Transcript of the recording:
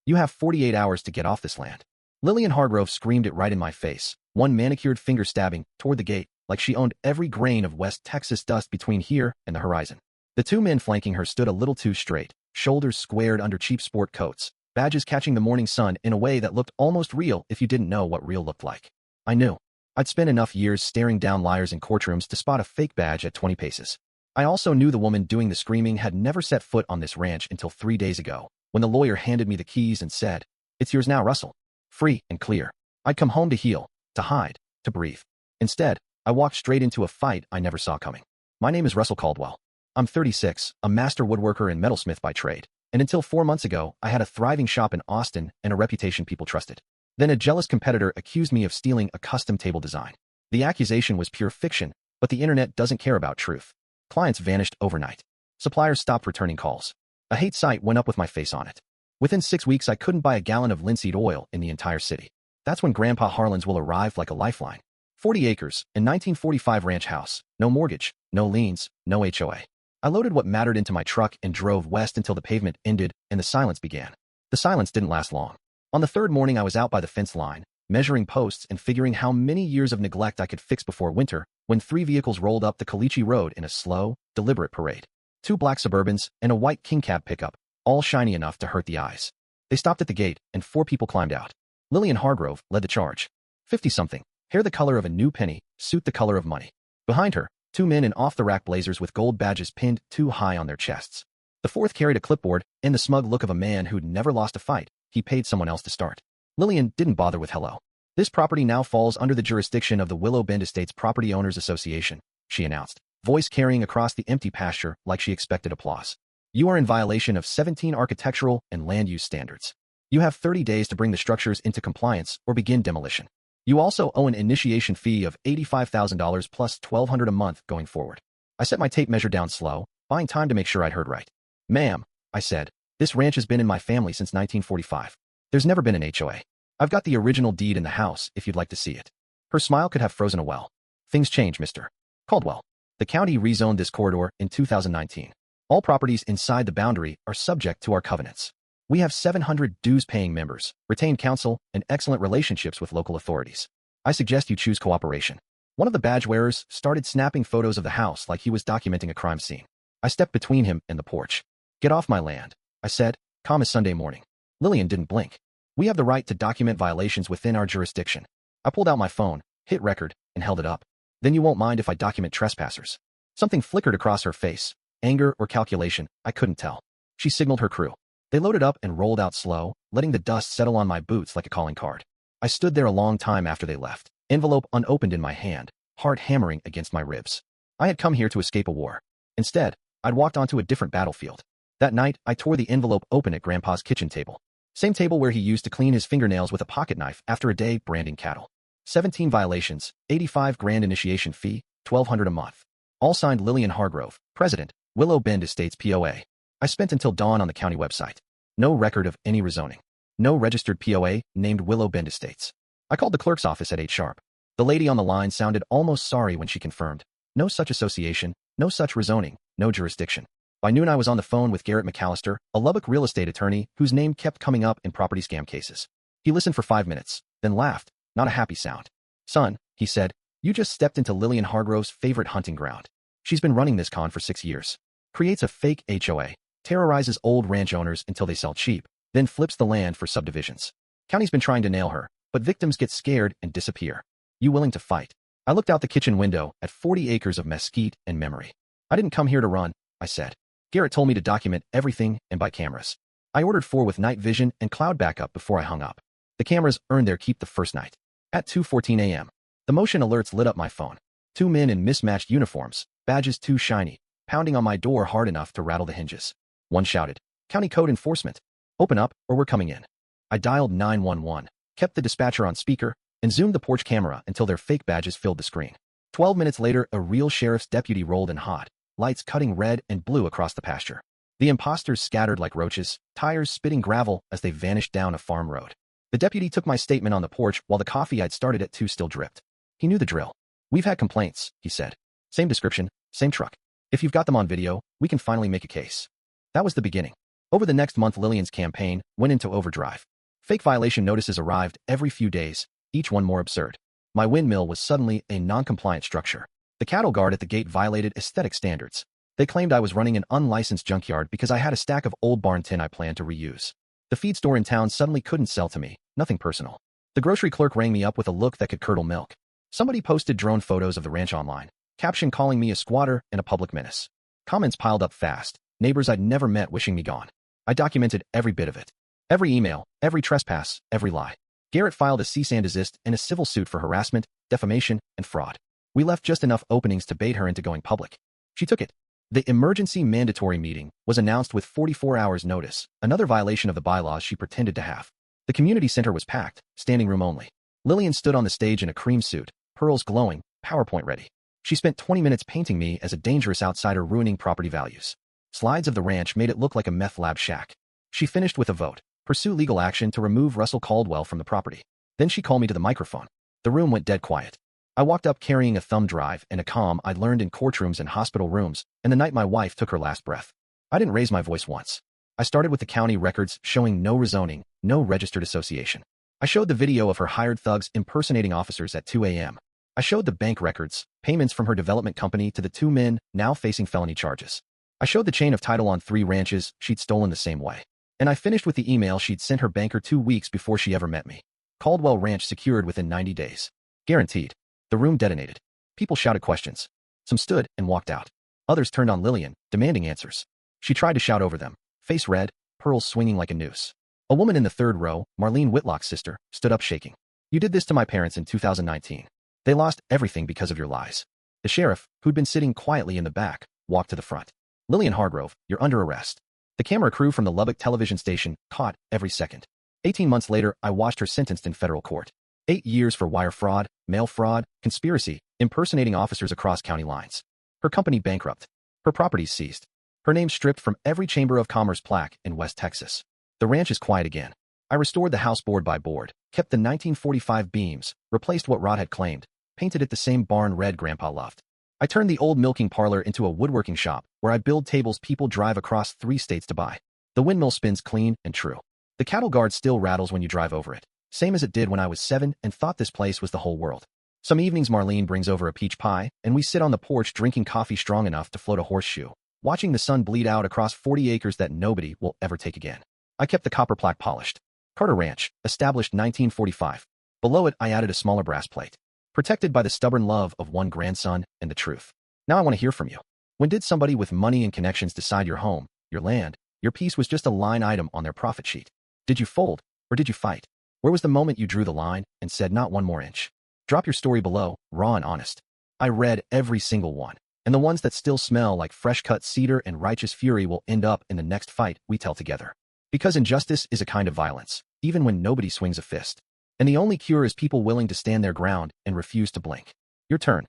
You have 48 hours to get off this land. Lillian Hargrove screamed it right in my face, one manicured finger stabbing toward the gate like she owned every grain of West Texas dust between here and the horizon. The two men flanking her stood a little too straight, shoulders squared under cheap sport coats, badges catching the morning sun in a way that looked almost real if you didn't know what real looked like. I knew. I'd spent enough years staring down liars in courtrooms to spot a fake badge at 20 paces. I also knew the woman doing the screaming had never set foot on this ranch until 3 days ago, when the lawyer handed me the keys and said, "It's yours now, Russell." Free and clear. I'd come home to heal, to hide, to breathe. Instead, I walked straight into a fight I never saw coming. My name is Russell Caldwell. I'm 36, a master woodworker and metalsmith by trade, and until 4 months ago, I had a thriving shop in Austin and a reputation people trusted. Then a jealous competitor accused me of stealing a custom table design. The accusation was pure fiction, but the internet doesn't care about truth. Clients vanished overnight. Suppliers stopped returning calls. A hate site went up with my face on it. Within 6 weeks, I couldn't buy a gallon of linseed oil in the entire city. That's when Grandpa Harlan's will arrive like a lifeline. 40 acres, a 1945 ranch house, no mortgage, no liens, no HOA. I loaded what mattered into my truck and drove west until the pavement ended and the silence began. The silence didn't last long. On the third morning, I was out by the fence line, measuring posts and figuring how many years of neglect I could fix before winter, when 3 vehicles rolled up the Caliche Road in a slow, deliberate parade. 2 black Suburbans and a white King Cab pickup, all shiny enough to hurt the eyes. They stopped at the gate, and 4 people climbed out. Lillian Hargrove led the charge. 50-something, hair the color of a new penny, suit the color of money. Behind her, 2 men in off-the-rack blazers with gold badges pinned too high on their chests. The fourth carried a clipboard and the smug look of a man who'd never lost a fight. He paid someone else to start. Lillian didn't bother with hello. "This property now falls under the jurisdiction of the Willow Bend Estates Property Owners Association," she announced, voice carrying across the empty pasture like she expected applause. "You are in violation of 17 architectural and land use standards. You have 30 days to bring the structures into compliance or begin demolition. You also owe an initiation fee of $85,000 plus $1,200 a month going forward." I set my tape measure down slow, buying time to make sure I'd heard right. "Ma'am," I said, "this ranch has been in my family since 1945. There's never been an HOA. I've got the original deed in the house if you'd like to see it." Her smile could have frozen a well. "Things change, Mr. Caldwell. The county rezoned this corridor in 2019. All properties inside the boundary are subject to our covenants. We have 700 dues-paying members, retained counsel, and excellent relationships with local authorities. I suggest you choose cooperation." One of the badge wearers started snapping photos of the house like he was documenting a crime scene. I stepped between him and the porch. "Get off my land," I said, calm as Sunday morning. Lillian didn't blink. "We have the right to document violations within our jurisdiction." I pulled out my phone, hit record, and held it up. "Then you won't mind if I document trespassers?" Something flickered across her face. Anger or calculation, I couldn't tell. She signaled her crew. They loaded up and rolled out slow, letting the dust settle on my boots like a calling card. I stood there a long time after they left, envelope unopened in my hand, heart hammering against my ribs. I had come here to escape a war. Instead, I'd walked onto a different battlefield. That night, I tore the envelope open at Grandpa's kitchen table. Same table where he used to clean his fingernails with a pocket knife after a day branding cattle. 17 violations, 85 grand initiation fee, $1,200 a month. All signed Lillian Hargrove, President, Willow Bend Estates POA. I spent until dawn on the county website. No record of any rezoning. No registered POA named Willow Bend Estates. I called the clerk's office at 8 sharp. The lady on the line sounded almost sorry when she confirmed. No such association, no such rezoning, no jurisdiction. By noon, I was on the phone with Garrett McAllister, a Lubbock real estate attorney whose name kept coming up in property scam cases. He listened for 5 minutes, then laughed, not a happy sound. "Son," he said, "you just stepped into Lillian Hargrove's favorite hunting ground. She's been running this con for 6 years. Creates a fake HOA, terrorizes old ranch owners until they sell cheap, then flips the land for subdivisions. County's been trying to nail her, but victims get scared and disappear. You willing to fight?" I looked out the kitchen window at 40 acres of mesquite and memory. "I didn't come here to run," I said. "Garrett told me to document everything and buy cameras. I ordered 4 with night vision and cloud backup before I hung up. The cameras earned their keep the first night." At 2:14 a.m., the motion alerts lit up my phone. 2 men in mismatched uniforms, badges too shiny, pounding on my door hard enough to rattle the hinges. One shouted, "County code enforcement. Open up or we're coming in." I dialed 911, kept the dispatcher on speaker, and zoomed the porch camera until their fake badges filled the screen. 12 minutes later, a real sheriff's deputy rolled in hot, lights cutting red and blue across the pasture. The imposters scattered like roaches, tires spitting gravel as they vanished down a farm road. The deputy took my statement on the porch while the coffee I'd started at 2 still dripped. He knew the drill. "We've had complaints," he said. "Same description, same truck. If you've got them on video, we can finally make a case." That was the beginning. Over the next month, Lillian's campaign went into overdrive. Fake violation notices arrived every few days, each one more absurd. My windmill was suddenly a non-compliant structure. The cattle guard at the gate violated aesthetic standards. They claimed I was running an unlicensed junkyard because I had a stack of old barn tin I planned to reuse. The feed store in town suddenly couldn't sell to me, nothing personal. The grocery clerk rang me up with a look that could curdle milk. Somebody posted drone photos of the ranch online, caption calling me a squatter and a public menace. Comments piled up fast, neighbors I'd never met wishing me gone. I documented every bit of it. Every email, every trespass, every lie. Garrett filed a cease and desist and a civil suit for harassment, defamation, and fraud. We left just enough openings to bait her into going public. She took it. The emergency mandatory meeting was announced with 44 hours notice, another violation of the bylaws she pretended to have. The community center was packed, standing room only. Lillian stood on the stage in a cream suit, pearls glowing, PowerPoint ready. She spent 20 minutes painting me as a dangerous outsider ruining property values. Slides of the ranch made it look like a meth lab shack. She finished with a vote. Pursue legal action to remove Russell Caldwell from the property. Then she called me to the microphone. The room went dead quiet. I walked up carrying a thumb drive and a comm I'd learned in courtrooms and hospital rooms, and the night my wife took her last breath. I didn't raise my voice once. I started with the county records showing no rezoning, no registered association. I showed the video of her hired thugs impersonating officers at 2 a.m. I showed the bank records, payments from her development company to the two men now facing felony charges. I showed the chain of title on 3 ranches she'd stolen the same way. And I finished with the email she'd sent her banker 2 weeks before she ever met me. Caldwell Ranch secured within 90 days. Guaranteed. The room detonated. People shouted questions. Some stood and walked out. Others turned on Lillian, demanding answers. She tried to shout over them, face red, pearls swinging like a noose. A woman in the 3rd row, Marlene Whitlock's sister, stood up shaking. You did this to my parents in 2019. They lost everything because of your lies. The sheriff, who'd been sitting quietly in the back, walked to the front. Lillian Hargrove, you're under arrest. The camera crew from the Lubbock television station caught every second. 18 months later, I watched her sentenced in federal court. 8 years for wire fraud, mail fraud, conspiracy, impersonating officers across county lines. Her company bankrupt. Her properties seized. Her name stripped from every Chamber of Commerce plaque in West Texas. The ranch is quiet again. I restored the house board by board, kept the 1945 beams, replaced what Rod had claimed, painted it the same barn red Grandpa loved. I turned the old milking parlor into a woodworking shop where I build tables people drive across 3 states to buy. The windmill spins clean and true. The cattle guard still rattles when you drive over it, same as it did when I was 7 and thought this place was the whole world. Some evenings Marlene brings over a peach pie, and we sit on the porch drinking coffee strong enough to float a horseshoe, watching the sun bleed out across 40 acres that nobody will ever take again. I kept the copper plaque polished. Carter Ranch, established 1945. Below it I added a smaller brass plate. Protected by the stubborn love of one grandson and the truth. Now I want to hear from you. When did somebody with money and connections decide your home, your land, your peace was just a line item on their profit sheet? Did you fold, or did you fight? Where was the moment you drew the line and said not one more inch? Drop your story below, raw and honest. I read every single one, and the ones that still smell like fresh-cut cedar and righteous fury will end up in the next fight we tell together. Because injustice is a kind of violence, even when nobody swings a fist. And the only cure is people willing to stand their ground and refuse to blink. Your turn.